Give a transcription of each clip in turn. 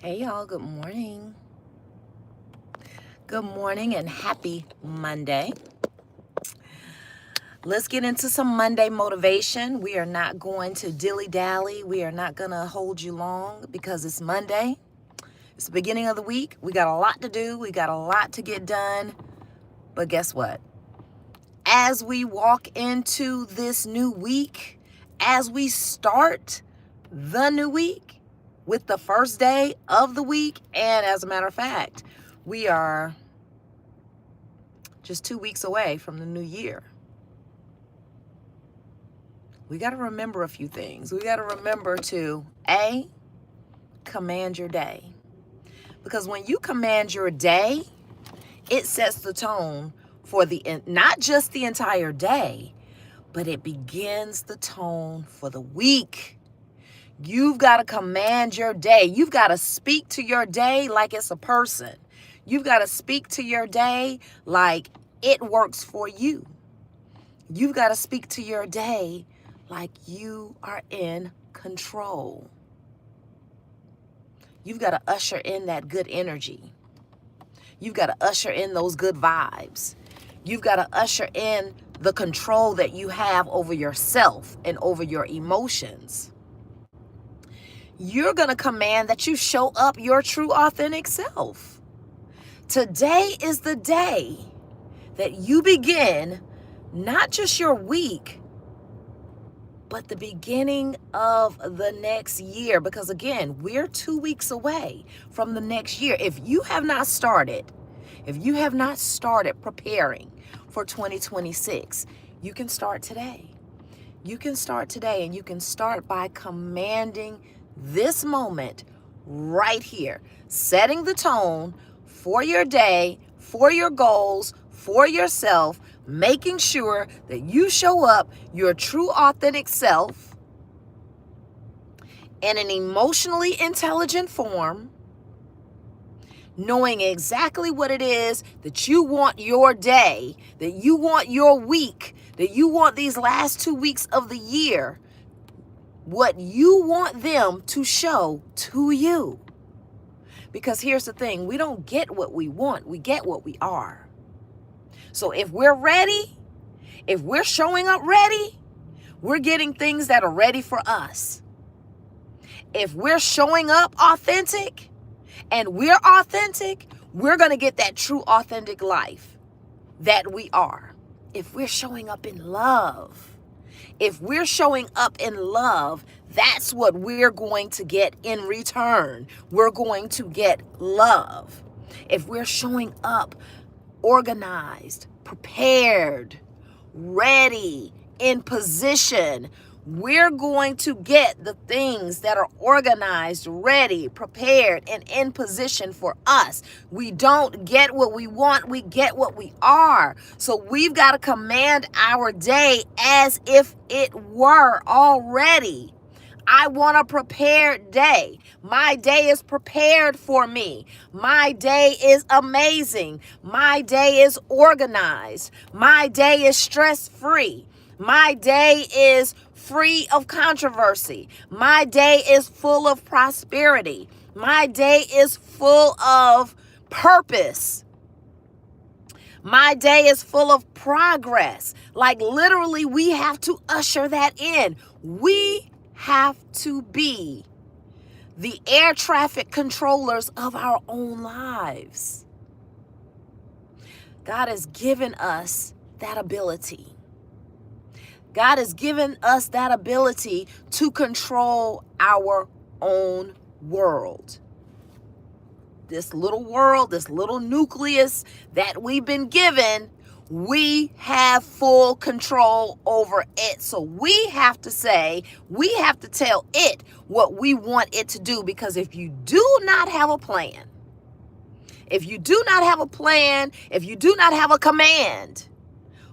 Hey y'all, good morning. Good morning and happy Monday. Let's get into some Monday motivation. We are not going to dilly-dally. We are not going to hold you long because it's Monday. It's the beginning of the week. We got a lot to do. We got a lot to get done. But guess what? As we walk into this new week, as we start the new week with the first day of the week, and as a matter of fact, we are just 2 weeks away from the new year. We got to remember a few things. We got to remember to command your day. Because when you command your day, it sets the tone for not just the entire day, but it begins the tone for the week. You've got to command your day. You've got to speak to your day like it's a person. You've got to speak to your day like it works for you. You've got to speak to your day like you are in control. You've got to usher in that good energy. You've got to usher in those good vibes. You've got to usher in the control that you have over yourself and over your emotions. You're going to command that you show up your true, authentic self. Today is the day that you begin not just your week, but the beginning of the next year. Because again, we're 2 weeks away from the next year. If you have not started preparing for 2026, you can start today. You can start today, and you can start by commanding this moment right here, setting the tone for your day, for your goals, for yourself, making sure that you show up your true authentic self in an emotionally intelligent form, knowing exactly what it is that you want your day, that you want your week, that you want these last 2 weeks of the year, what you want them to show to you. Because here's the thing, we don't get what we want, we get what we are. So if we're ready, if we're showing up ready, we're getting things that are ready for us. If we're showing up authentic and we're authentic, we're going to get that true authentic life that we are. If we're showing up in love, that's what we're going to get in return. We're going to get love. If we're showing up organized, prepared, ready, in position, we're going to get the things that are organized, ready, prepared, and in position for us. We don't get what we want, we get what we are. So we've got to command our day as if it were already. I want a prepared day. My day is prepared for me. My day is amazing. My day is organized. My day is stress-free. My day is free of controversy. My day is full of prosperity. My day is full of purpose. My day is full of progress. Like literally, we have to usher that in. We have to be the air traffic controllers of our own lives. God has given us that ability. God has given us that ability to control our own world. This little world, this little nucleus that we've been given, we have full control over it. So we have to tell it what we want it to do. Because if you do not have a plan, if you do not have a command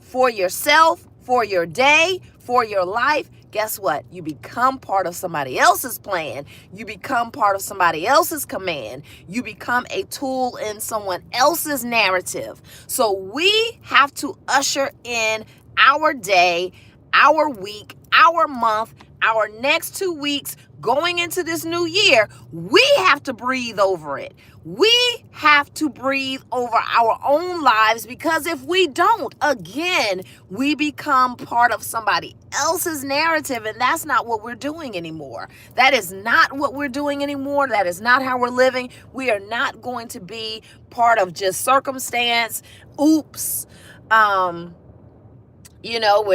for yourself, for your day, for your life, guess what? You become part of somebody else's plan. You become part of somebody else's command. You become a tool in someone else's narrative. So we have to usher in our day, our week, our month, our next 2 weeks going into this new year, we have to breathe over it. We have to breathe over our own lives, because if we don't, again, we become part of somebody else's narrative, and that's not what we're doing anymore. That is not what we're doing anymore. That is not how we're living. We are not going to be part of just circumstance. Oops. We're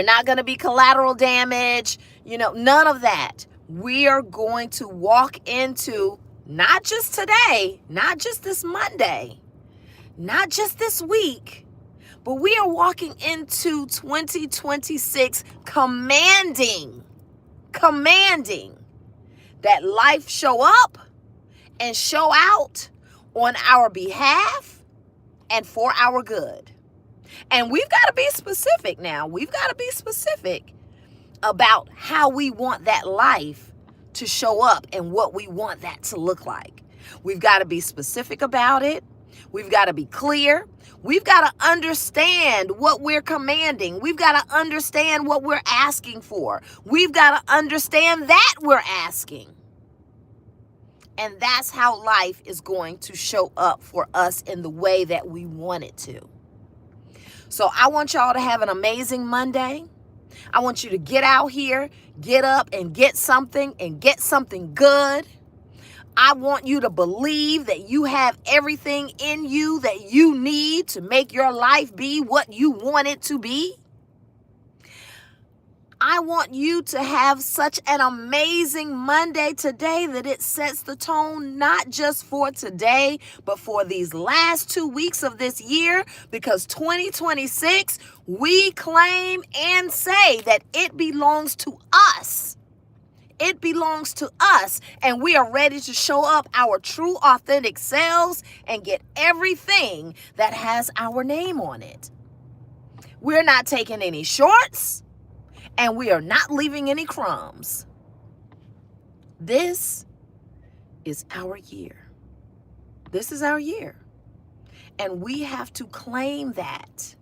not going to be collateral damage, none of that. We are going to walk into, not just today, not just this Monday, not just this week, but we are walking into 2026 commanding that life show up and show out on our behalf and for our good. And we've got to be specific now. We've got to be specific about how we want that life to show up and what we want that to look like. We've got to be specific about it. We've got to be clear. We've got to understand what we're commanding. We've got to understand what we're asking for. We've got to understand that we're asking. And that's how life is going to show up for us in the way that we want it to. So I want y'all to have an amazing Monday. I want you to get out here, get up and get something good. I want you to believe that you have everything in you that you need to make your life be what you want it to be. I want you to have such an amazing Monday today that it sets the tone not just for today, but for these last 2 weeks of this year, because 2026, we claim and say that it belongs to us. It belongs to us, and we are ready to show up our true, authentic selves and get everything that has our name on it. We're not taking any shorts. And we are not leaving any crumbs. This is our year. This is our year. And we have to claim that.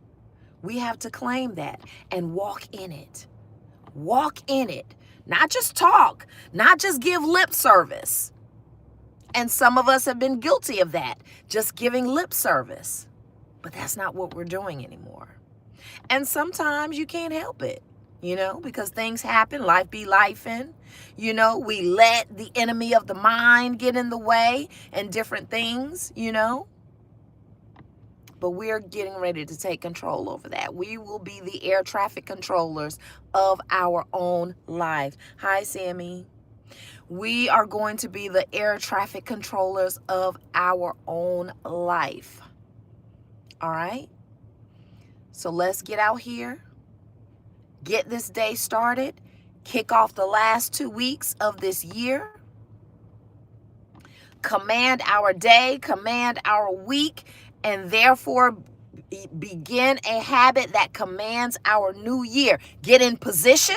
We have to claim that and walk in it. Walk in it. Not just talk, not just give lip service. And some of us have been guilty of that, just giving lip service. But that's not what we're doing anymore. And sometimes you can't help it. Because things happen, life be lifing. We let the enemy of the mind get in the way and different things, But we're getting ready to take control over that. We will be the air traffic controllers of our own life. Hi, Sammy. We are going to be the air traffic controllers of our own life. All right? So let's get out here. Get this day started. Kick off the last 2 weeks of this year. Command our day, command our week, and therefore begin a habit that commands our new year. Get in position,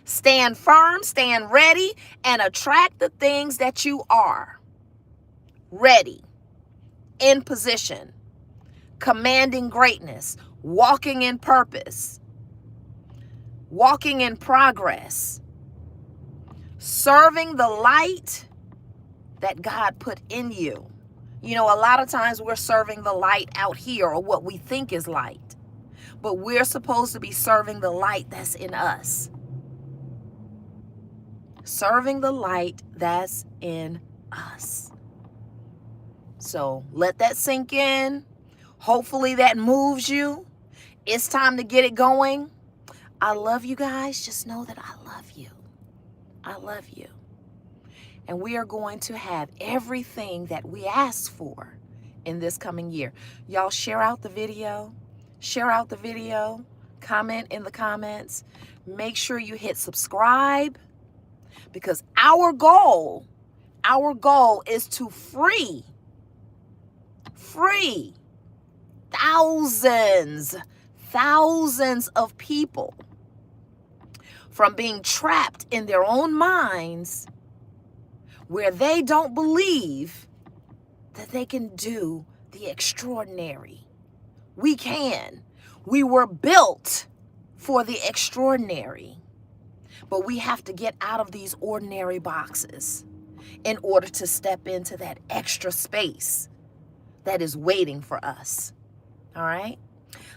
stand firm, stand ready, and attract the things that you are. Ready, in position, commanding greatness, walking in purpose, walking in progress, serving the light that God put in you. A lot of times we're serving the light out here, or what we think is light, but we're supposed to be serving the light that's in us. Serving the light that's in us. So let that sink in. Hopefully that moves you. It's time to get it going. I love you guys. Just know that I love you. I love you. And we are going to have everything that we ask for in this coming year. Y'all share out the video. Share out the video. Comment in the comments. Make sure you hit subscribe, because our goal is to free thousands of people from being trapped in their own minds, where they don't believe that they can do the extraordinary. We can. We were built for the extraordinary. But we have to get out of these ordinary boxes in order to step into that extra space that is waiting for us. All right?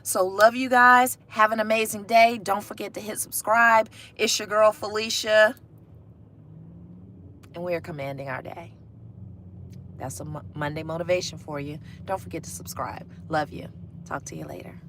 So love you guys. Have an amazing day. Don't forget to hit subscribe. It's your girl Felicia, and we are commanding our day. That's a Monday motivation for you. Don't forget to subscribe. Love you. Talk to you later.